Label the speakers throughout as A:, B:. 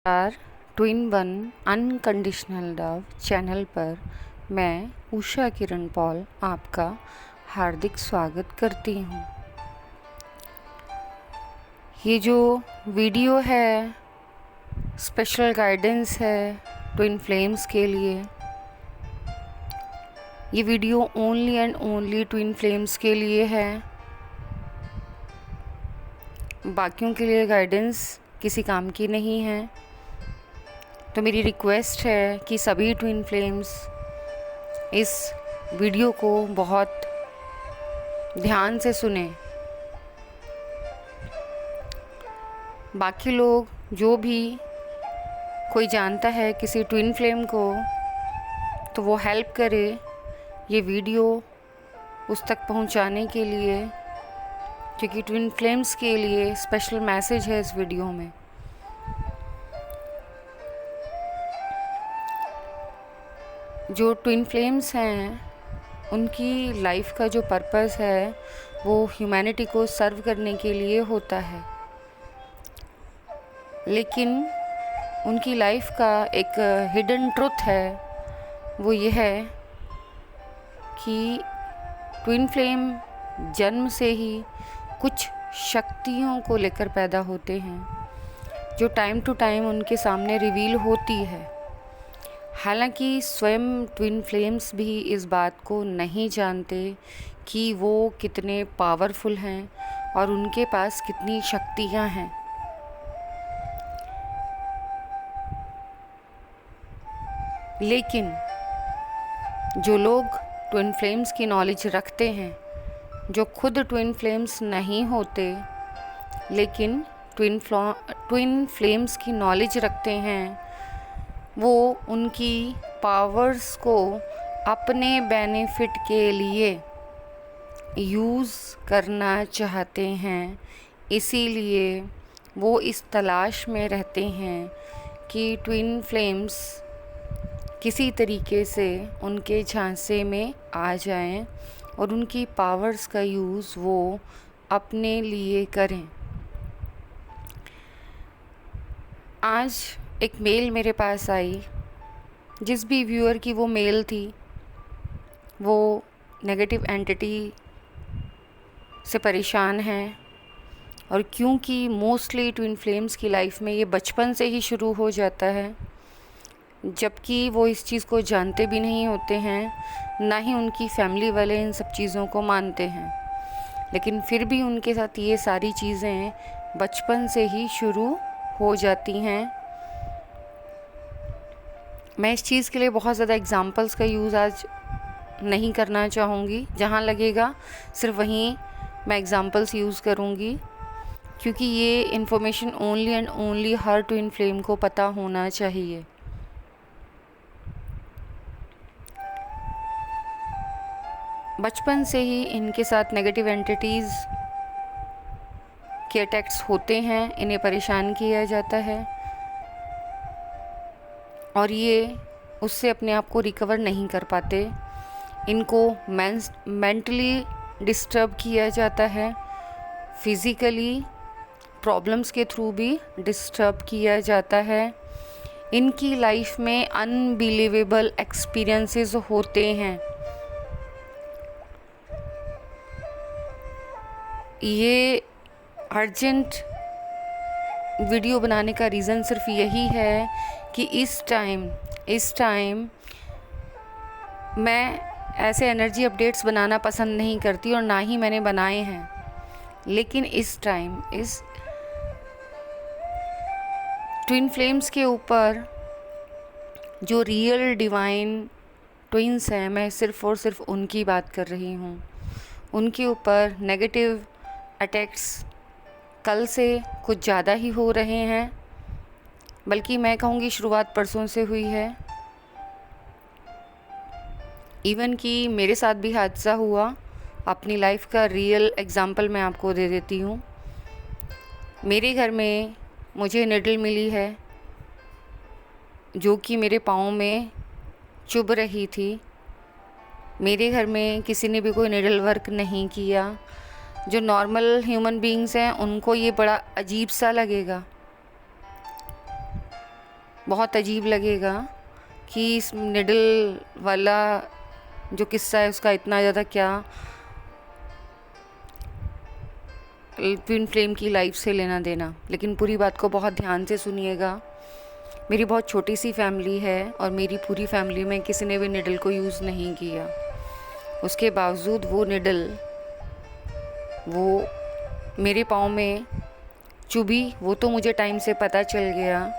A: नमस्कार। Twin one unconditional love channel पर मैं उषा किरण पॉल आपका हार्दिक स्वागत करती हूँ। ये जो वीडियो है स्पेशल गाइडेंस है ट्विन फ्लेम्स के लिए। ये video only and only twin flames के लिए है, बाकियों के लिए गाइडेंस किसी काम की नहीं है। तो मेरी रिक्वेस्ट है कि सभी ट्विन फ्लेम्स इस वीडियो को बहुत ध्यान से सुने। बाकी लोग जो भी कोई जानता है किसी ट्विन फ्लेम को तो वो हेल्प करे ये वीडियो उस तक पहुंचाने के लिए, क्योंकि ट्विन फ्लेम्स के लिए स्पेशल मैसेज है इस वीडियो में। जो ट्विन फ्लेम्स हैं उनकी लाइफ का जो पर्पस है वो ह्यूमैनिटी को सर्व करने के लिए होता है, लेकिन उनकी लाइफ का एक हिडन ट्रुथ है। वो ये है कि ट्विन फ्लेम जन्म से ही कुछ शक्तियों को लेकर पैदा होते हैं जो टाइम टू टाइम उनके सामने रिवील होती है। हालांकि स्वयं ट्विन फ्लेम्स भी इस बात को नहीं जानते कि वो कितने पावरफुल हैं और उनके पास कितनी शक्तियां हैं। लेकिन जो लोग ट्विन फ्लेम्स की नॉलेज रखते हैं, जो खुद ट्विन फ्लेम्स नहीं होते लेकिन ट्विन फ्लेम्स की नॉलेज रखते हैं, वो उनकी पावर्स को अपने बेनिफिट के लिए यूज़ करना चाहते हैं। इसीलिए वो इस तलाश में रहते हैं कि ट्विन फ्लेम्स किसी तरीके से उनके झांसे में आ जाएं और उनकी पावर्स का यूज़ वो अपने लिए करें। आज एक मेल मेरे पास आई। जिस भी व्यूअर की वो मेल थी वो नेगेटिव एंटिटी से परेशान है, और क्योंकि मोस्टली ट्विन फ्लेम्स की लाइफ में ये बचपन से ही शुरू हो जाता है, जबकि वो इस चीज़ को जानते भी नहीं होते हैं, ना ही उनकी फैमिली वाले इन सब चीज़ों को मानते हैं, लेकिन फिर भी उनके साथ ये सारी चीज़ें बचपन से ही शुरू हो जाती हैं। मैं इस चीज़ के लिए बहुत ज़्यादा एग्ज़ाम्पल्स का यूज़ आज नहीं करना चाहूँगी। जहाँ लगेगा सिर्फ वहीं मैं एग्ज़ाम्पल्स यूज़ करूँगी, क्योंकि ये information only and only her twin flame को पता होना चाहिए। बचपन से ही इनके साथ नेगेटिव एंटिटीज़ के अटैक्स होते हैं, इन्हें परेशान किया जाता है और ये उससे अपने आप को रिकवर नहीं कर पाते। इनको मेंटली डिस्टर्ब किया जाता है, फिज़िकली प्रॉब्लम्स के थ्रू भी डिस्टर्ब किया जाता है। इनकी लाइफ में अनबिलीवेबल एक्सपीरियंसेस होते हैं। ये अर्जेंट वीडियो बनाने का रीज़न सिर्फ यही है कि इस टाइम मैं ऐसे एनर्जी अपडेट्स बनाना पसंद नहीं करती और ना ही मैंने बनाए हैं, लेकिन इस टाइम इस ट्विन फ्लेम्स के ऊपर जो रियल डिवाइन ट्विन्स हैं, मैं सिर्फ़ और सिर्फ उनकी बात कर रही हूँ। उनके ऊपर नेगेटिव अटैक्स कल से कुछ ज़्यादा ही हो रहे हैं, बल्कि मैं कहूँगी शुरुआत परसों से हुई है। इवन कि मेरे साथ भी हादसा हुआ। अपनी लाइफ का रियल एग्ज़ाम्पल मैं आपको दे देती हूँ। मेरे घर में मुझे निडल मिली है जो कि मेरे पाँव में चुभ रही थी। मेरे घर में किसी ने भी कोई निडल वर्क नहीं किया। जो नॉर्मल ह्यूमन बीइंग्स हैं उनको ये बड़ा अजीब सा लगेगा, बहुत अजीब लगेगा कि इस निडल वाला जो किस्सा है उसका इतना ज़्यादा क्या ट्विन फ्लेम की लाइफ से लेना देना। लेकिन पूरी बात को बहुत ध्यान से सुनिएगा। मेरी बहुत छोटी सी फैमिली है और मेरी पूरी फैमिली में किसी ने भी निडल को यूज़ नहीं किया। उसके बावजूद वो निडल वो मेरे पाँव में चुभी, वो तो मुझे टाइम से पता चल गया।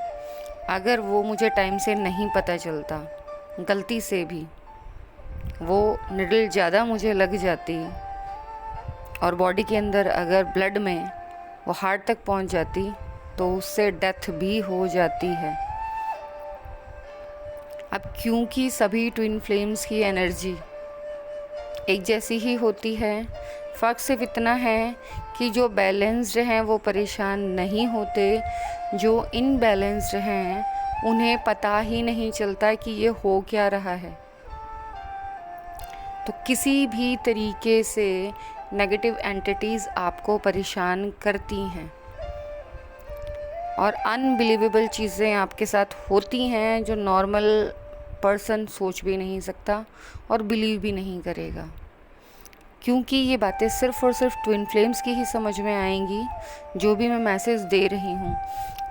A: अगर वो मुझे टाइम से नहीं पता चलता, गलती से भी वो निडल ज़्यादा मुझे लग जाती और बॉडी के अंदर अगर ब्लड में वो हार्ट तक पहुंच जाती तो उससे डेथ भी हो जाती है। अब क्योंकि सभी ट्विन फ्लेम्स की एनर्जी एक जैसी ही होती है, फ़र्क सिर्फ इतना है कि जो बैलेंस्ड हैं वो परेशान नहीं होते, जो इनबैलेंस्ड हैं उन्हें पता ही नहीं चलता कि ये हो क्या रहा है। तो किसी भी तरीके से नेगेटिव एंटिटीज़ आपको परेशान करती हैं और अनबिलीवेबल चीज़ें आपके साथ होती हैं जो नॉर्मल पर्सन सोच भी नहीं सकता और बिलीव भी नहीं करेगा। क्योंकि ये बातें सिर्फ़ और सिर्फ ट्विन फ्लेम्स की ही समझ में आएंगी। जो भी मैं मैसेज दे रही हूँ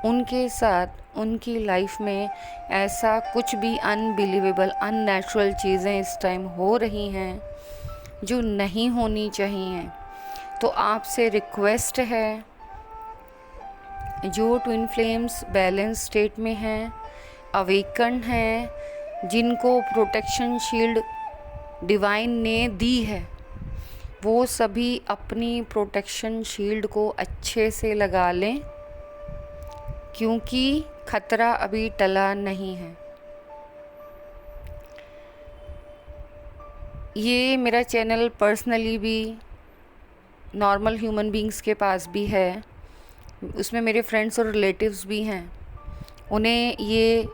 A: उनके साथ उनकी लाइफ में ऐसा कुछ भी अनबिलीवेबल अननेचुरल चीज़ें इस टाइम हो रही हैं जो नहीं होनी चाहिए। तो आपसे रिक्वेस्ट है, जो ट्विन फ्लेम्स बैलेंस स्टेट में हैं, अवेकन हैं, जिनको प्रोटेक्शन शील्ड डिवाइन ने दी है, वो सभी अपनी प्रोटेक्शन शील्ड को अच्छे से लगा लें, क्योंकि खतरा अभी टला नहीं है। ये मेरा चैनल पर्सनली भी नॉर्मल ह्यूमन बीइंग्स के पास भी है, उसमें मेरे फ्रेंड्स और रिलेटिव्स भी हैं। उन्हें ये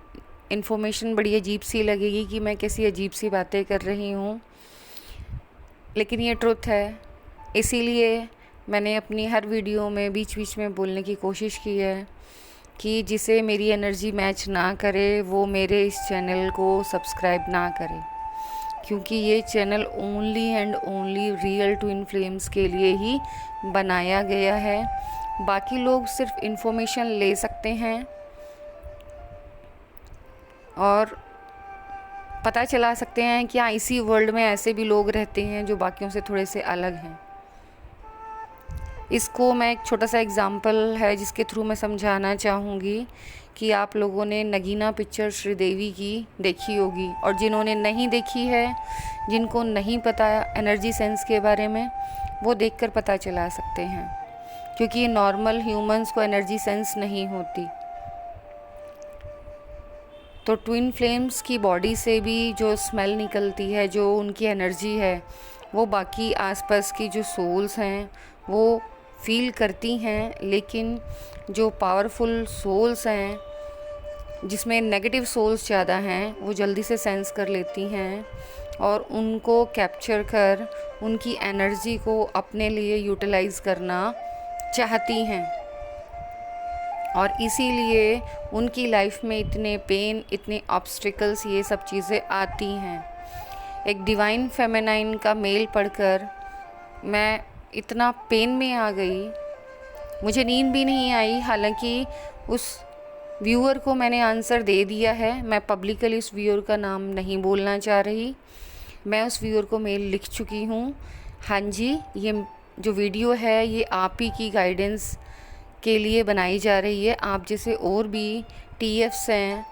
A: इन्फॉर्मेशन बड़ी अजीब सी लगेगी कि मैं कैसी अजीब सी बातें कर रही हूँ, लेकिन ये ट्रुथ है। इसीलिए मैंने अपनी हर वीडियो में बीच बीच में बोलने की कोशिश की है कि जिसे मेरी एनर्जी मैच ना करे वो मेरे इस चैनल को सब्सक्राइब ना करे, क्योंकि ये channel only and only real twin flames के लिए ही बनाया गया है। बाकी लोग सिर्फ इन्फॉर्मेशन ले सकते हैं और पता चला सकते हैं कि हाँ, इसी वर्ल्ड में ऐसे भी लोग रहते हैं जो बाकियों से थोड़े से अलग हैं। इसको मैं एक छोटा सा एग्ज़ाम्पल है जिसके थ्रू मैं समझाना चाहूँगी कि आप लोगों ने नगीना पिक्चर श्रीदेवी की देखी होगी, और जिन्होंने नहीं देखी है, जिनको नहीं पता एनर्जी सेंस के बारे में, वो देखकर पता चला सकते हैं, क्योंकि नॉर्मल ह्यूमंस को एनर्जी सेंस नहीं होती। तो ट्विन फ्लेम्स की बॉडी से भी जो स्मेल निकलती है, जो उनकी एनर्जी है, वो बाकी आसपास की जो सोल्स हैं वो फील करती हैं। लेकिन जो पावरफुल सोल्स हैं जिसमें नेगेटिव सोल्स ज़्यादा हैं, वो जल्दी से सेंस कर लेती हैं और उनको कैप्चर कर उनकी एनर्जी को अपने लिए यूटिलाइज़ करना चाहती हैं। और इसीलिए उनकी लाइफ में इतने पेन, इतने ऑब्स्टिकल्स, ये सब चीज़ें आती हैं। एक डिवाइन फेमिनाइन का मेल पढ़कर मैं इतना पेन में आ गई, मुझे नींद भी नहीं आई। हालांकि उस व्यूअर को मैंने आंसर दे दिया है, मैं पब्लिकली उस व्यूअर का नाम नहीं बोलना चाह रही। मैं उस व्यूअर को मेल लिख चुकी हूँ। हाँ जी, ये जो वीडियो है ये आप ही की गाइडेंस के लिए बनाई जा रही है। आप जैसे और भी TFs हैं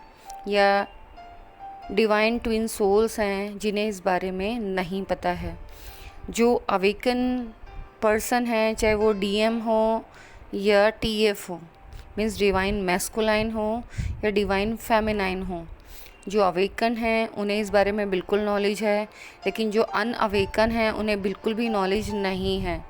A: या डिवाइन ट्विन सोल्स हैं जिन्हें इस बारे में नहीं पता है, जो अवेकन पर्सन है, चाहे वो DM हो या TF हो, मीन्स डिवाइन मैस्कुलाइन हो या डिवाइन फेमिनाइन हो, जो अवेकन हैं उन्हें इस बारे में बिल्कुल नॉलेज है। लेकिन जो अनअवेकन हैं उन्हें बिल्कुल भी नॉलेज नहीं है।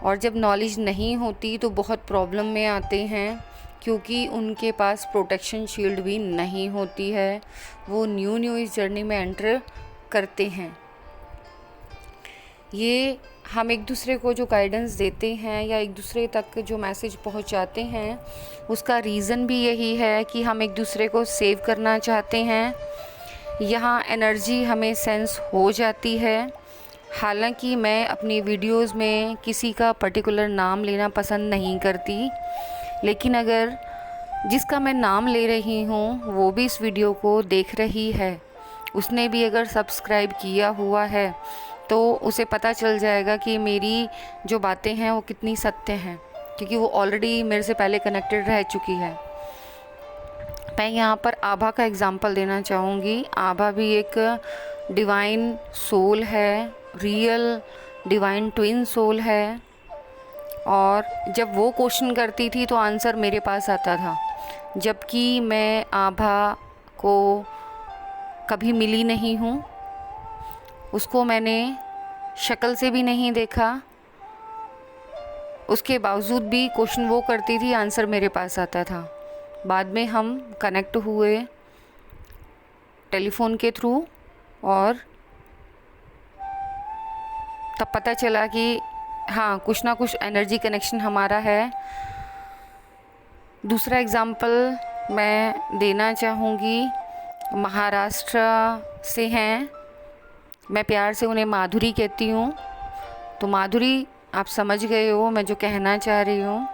A: और जब नॉलेज नहीं होती तो बहुत प्रॉब्लम में आते हैं, क्योंकि उनके पास प्रोटेक्शन शील्ड भी नहीं होती है। वो न्यू इस जर्नी में एंटर करते हैं। ये हम एक दूसरे को जो गाइडेंस देते हैं या एक दूसरे तक जो मैसेज पहुंचाते हैं, उसका रीज़न भी यही है कि हम एक दूसरे को सेव करना चाहते हैं। यहाँ एनर्जी हमें सेंस हो जाती है। हालांकि मैं अपनी वीडियोस में किसी का पर्टिकुलर नाम लेना पसंद नहीं करती, लेकिन अगर जिसका मैं नाम ले रही हूँ वो भी इस वीडियो को देख रही है, उसने भी अगर सब्सक्राइब किया हुआ है, तो उसे पता चल जाएगा कि मेरी जो बातें हैं वो कितनी सत्य हैं, क्योंकि वो ऑलरेडी मेरे से पहले कनेक्टेड रह चुकी है। मैं यहाँ पर आभा का एग्ज़ाम्पल देना चाहूँगी। आभा भी एक डिवाइन सोल है, रियल डिवाइन ट्विन सोल है, और जब वो क्वेश्चन करती थी तो आंसर मेरे पास आता था, जबकि मैं आभा को कभी मिली नहीं हूँ, उसको मैंने शक्ल से भी नहीं देखा। उसके बावजूद भी क्वेश्चन वो करती थी, आंसर मेरे पास आता था। बाद में हम कनेक्ट हुए टेलीफोन के थ्रू, और तब पता चला कि हाँ, कुछ ना कुछ एनर्जी कनेक्शन हमारा है। दूसरा एग्ज़ाम्पल मैं देना चाहूँगी, महाराष्ट्र से हैं, मैं प्यार से उन्हें माधुरी कहती हूँ। तो माधुरी, आप समझ गए हो मैं जो कहना चाह रही हूँ,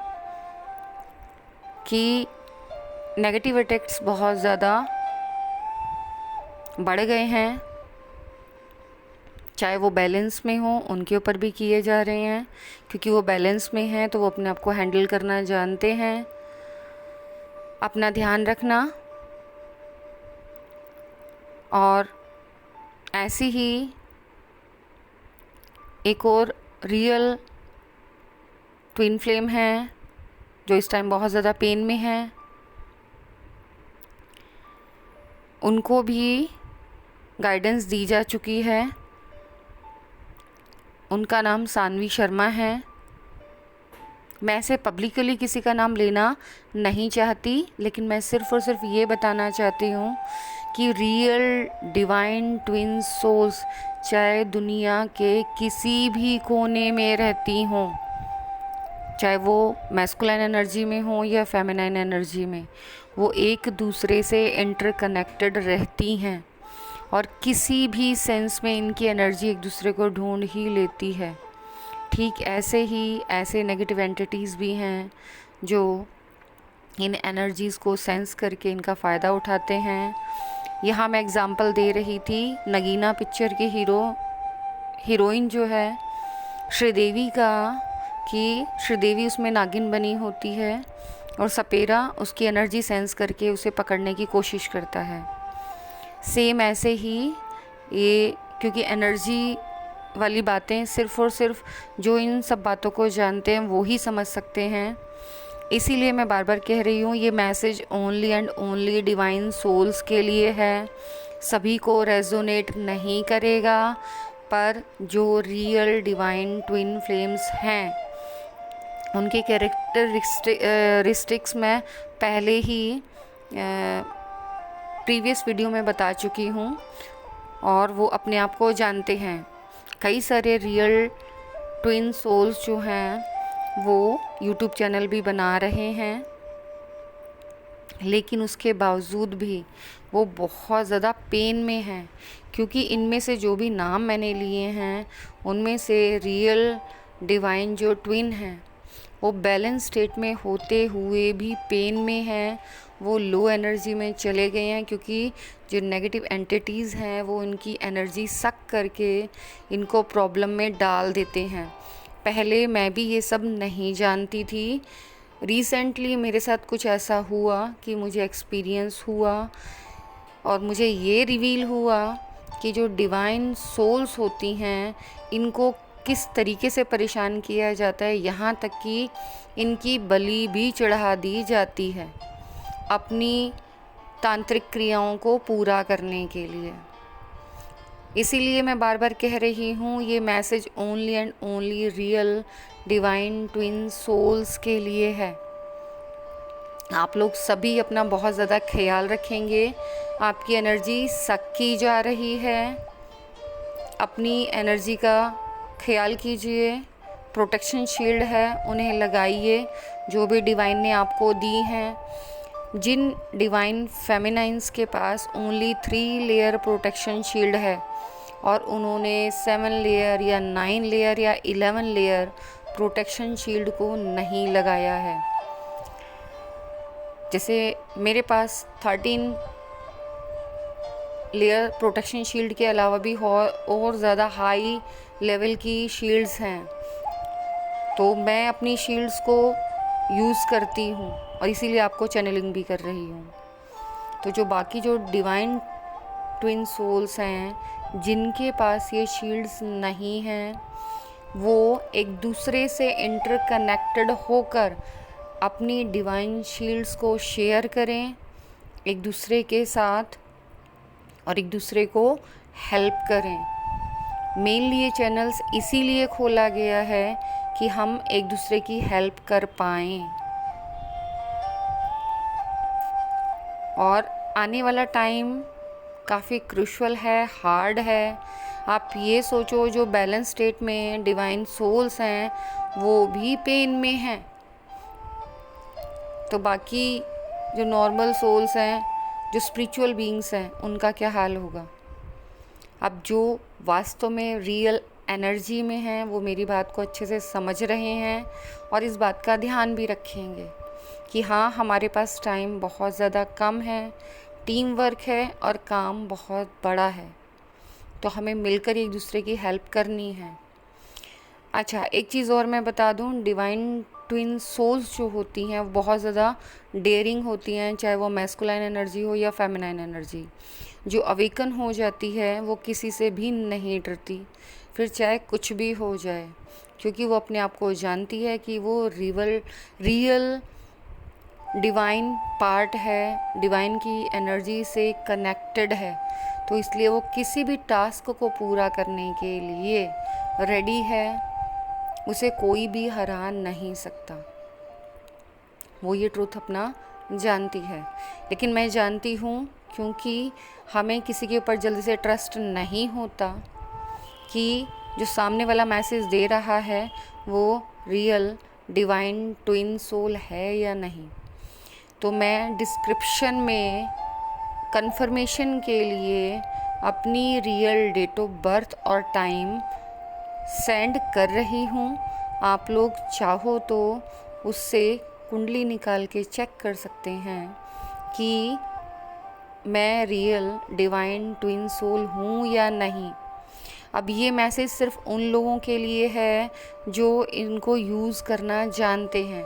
A: कि नेगेटिव अटैक्स बहुत ज़्यादा बढ़ गए हैं, चाहे वो बैलेंस में हो, उनके ऊपर भी किए जा रहे हैं, क्योंकि वो बैलेंस में हैं तो वो अपने आप को हैंडल करना जानते हैं। अपना ध्यान रखना। और ऐसी ही एक और रियल ट्विन फ्लेम है जो इस टाइम बहुत ज़्यादा पेन में है, उनको भी गाइडेंस दी जा चुकी है। उनका नाम सानवी शर्मा है। मैं ऐसे पब्लिकली किसी का नाम लेना नहीं चाहती, लेकिन मैं सिर्फ़ और सिर्फ ये बताना चाहती हूँ कि रियल डिवाइन ट्विन सोल्स चाहे दुनिया के किसी भी कोने में रहती हों, चाहे वो मैस्कुलाइन एनर्जी में हो या फेमिनाइन एनर्जी में, वो एक दूसरे से इंटरकनेक्टेड रहती हैं, और किसी भी सेंस में इनकी एनर्जी एक दूसरे को ढूंढ ही लेती है। ठीक ऐसे ही ऐसे नेगेटिव एंटिटीज़ भी हैं जो इन एनर्जीज़ को सेंस करके इनका फ़ायदा उठाते हैं। यहाँ मैं एग्ज़ाम्पल दे रही थी नगीना पिक्चर के हीरोइन जो है श्रीदेवी का, कि श्रीदेवी उसमें नागिन बनी होती है और सपेरा उसकी एनर्जी सेंस करके उसे पकड़ने की कोशिश करता है। सेम ऐसे ही ये, क्योंकि एनर्जी वाली बातें सिर्फ़ और सिर्फ जो इन सब बातों को जानते हैं वो ही समझ सकते हैं। इसीलिए मैं बार बार कह रही हूँ, ये message only and only divine souls के लिए है, सभी को रेजोनेट नहीं करेगा, पर जो रियल डिवाइन ट्विन फ्लेम्स हैं उनके कैरेक्टरिस्टिक्स मैं पहले ही प्रीवियस वीडियो में बता चुकी हूँ, और वो अपने आप को जानते हैं। कई सारे रियल ट्विन सोल्स जो हैं वो यूट्यूब चैनल भी बना रहे हैं, लेकिन उसके बावजूद भी वो बहुत ज़्यादा पेन में हैं, क्योंकि इनमें से जो भी नाम मैंने लिए हैं उनमें से रियल डिवाइन जो ट्विन हैं वो बैलेंस स्टेट में होते हुए भी पेन में हैं, वो लो एनर्जी में चले गए हैं, क्योंकि जो नेगेटिव एंटिटीज़ हैं वो इनकी एनर्जी सक करके इनको प्रॉब्लम में डाल देते हैं। पहले मैं भी ये सब नहीं जानती थी। रिसेंटली मेरे साथ कुछ ऐसा हुआ कि मुझे एक्सपीरियंस हुआ और मुझे ये रिवील हुआ कि जो डिवाइन सोल्स होती हैं इनको किस तरीके से परेशान किया जाता है, यहाँ तक कि इनकी बलि भी चढ़ा दी जाती है अपनी तांत्रिक क्रियाओं को पूरा करने के लिए। इसीलिए मैं बार बार कह रही हूँ, ये message only and only real divine twin souls के लिए है। आप लोग सभी अपना बहुत ज़्यादा ख्याल रखेंगे। आपकी एनर्जी सक की जा रही है, अपनी एनर्जी का ख्याल कीजिए, प्रोटेक्शन शील्ड है उन्हें लगाइए जो भी डिवाइन ने आपको दी हैं। जिन डिवाइन फेमिनाइंस के पास ओनली 3 लेयर प्रोटेक्शन शील्ड है और उन्होंने 7 लेयर या 9 लेयर या 11 लेयर प्रोटेक्शन शील्ड को नहीं लगाया है, जैसे मेरे पास 13 लेयर प्रोटेक्शन शील्ड के अलावा भी और ज़्यादा हाई लेवल की शील्ड्स हैं, तो मैं अपनी शील्ड्स को यूज़ करती हूँ और इसीलिए आपको चैनलिंग भी कर रही हूँ। तो जो बाकी जो डिवाइन ट्विन सोल्स हैं जिनके पास ये शील्ड्स नहीं हैं, वो एक दूसरे से इंटरकनेक्टेड होकर अपनी डिवाइन शील्ड्स को शेयर करें एक दूसरे के साथ और एक दूसरे को हेल्प करें। मेनली ये चैनल्स इसीलिए खोला गया है कि हम एक दूसरे की हेल्प कर पाएँ। और आने वाला टाइम काफ़ी क्रूशियल है, हार्ड है। आप ये सोचो जो बैलेंस स्टेट में डिवाइन सोल्स हैं वो भी पेन में हैं, तो बाकी जो नॉर्मल सोल्स हैं, जो स्पिरिचुअल बीइंग्स हैं, उनका क्या हाल होगा। अब जो वास्तव में रियल एनर्जी में हैं वो मेरी बात को अच्छे से समझ रहे हैं और इस बात का ध्यान भी रखेंगे कि हाँ, हमारे पास टाइम बहुत ज़्यादा कम है, टीम वर्क है और काम बहुत बड़ा है, तो हमें मिलकर एक दूसरे की हेल्प करनी है। अच्छा, एक चीज़ और मैं बता दूं, डिवाइन ट्विन सोल्स जो होती हैं वो बहुत ज़्यादा डेयरिंग होती हैं, चाहे वो मैस्कुलाइन एनर्जी हो या फेमिनाइन एनर्जी। जो अवेकन हो जाती है वो किसी से भी नहीं डरती, फिर चाहे कुछ भी हो जाए, क्योंकि वो अपने आप को जानती है कि वो रियल डिवाइन पार्ट है, डिवाइन की एनर्जी से कनेक्टेड है, तो इसलिए वो किसी भी टास्क को पूरा करने के लिए रेडी है। उसे कोई भी हरा नहीं सकता, वो ये ट्रूथ अपना जानती है। लेकिन मैं जानती हूँ, क्योंकि हमें किसी के ऊपर जल्दी से ट्रस्ट नहीं होता कि जो सामने वाला मैसेज दे रहा है वो रियल डिवाइन ट्विन सोल है या नहीं। तो मैं डिस्क्रिप्शन में कंफर्मेशन के लिए अपनी रियल डेट ऑफ बर्थ और टाइम सेंड कर रही हूँ। आप लोग चाहो तो उससे कुंडली निकाल के चेक कर सकते हैं कि मैं रियल डिवाइन ट्विन सोल हूँ या नहीं। अब ये मैसेज सिर्फ उन लोगों के लिए है जो इनको यूज़ करना जानते हैं।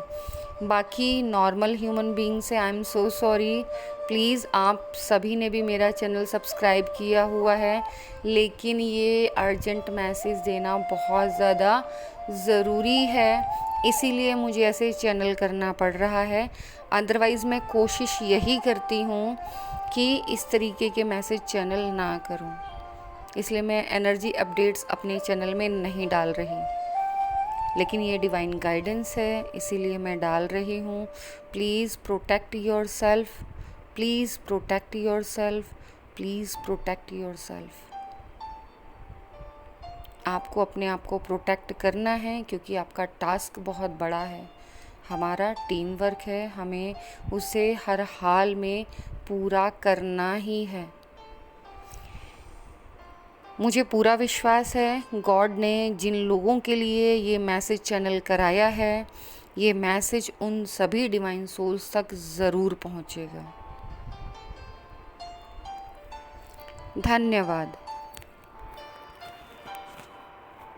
A: बाकी नॉर्मल ह्यूमन बीइंग से I am so sorry. Please, आप सभी ने भी मेरा चैनल सब्सक्राइब किया हुआ है, लेकिन ये अर्जेंट मैसेज देना बहुत ज़्यादा ज़रूरी है, इसीलिए मुझे ऐसे चैनल करना पड़ रहा है। अदरवाइज़ मैं कोशिश यही करती हूँ कि इस तरीके के मैसेज चैनल ना करूँ, इसलिए मैं एनर्जी अपडेट्स अपने चैनल में नहीं डाल रही, लेकिन ये डिवाइन गाइडेंस है इसीलिए मैं डाल रही हूँ। Please protect your self, please protect your self, please protect your self. आपको अपने आप को प्रोटेक्ट करना है, क्योंकि आपका टास्क बहुत बड़ा है। हमारा टीम वर्क है, हमें उसे हर हाल में पूरा करना ही है। मुझे पूरा विश्वास है गॉड ने जिन लोगों के लिए ये मैसेज चैनल कराया है, ये मैसेज उन सभी डिवाइन सोल्स तक ज़रूर पहुँचेगा। धन्यवाद।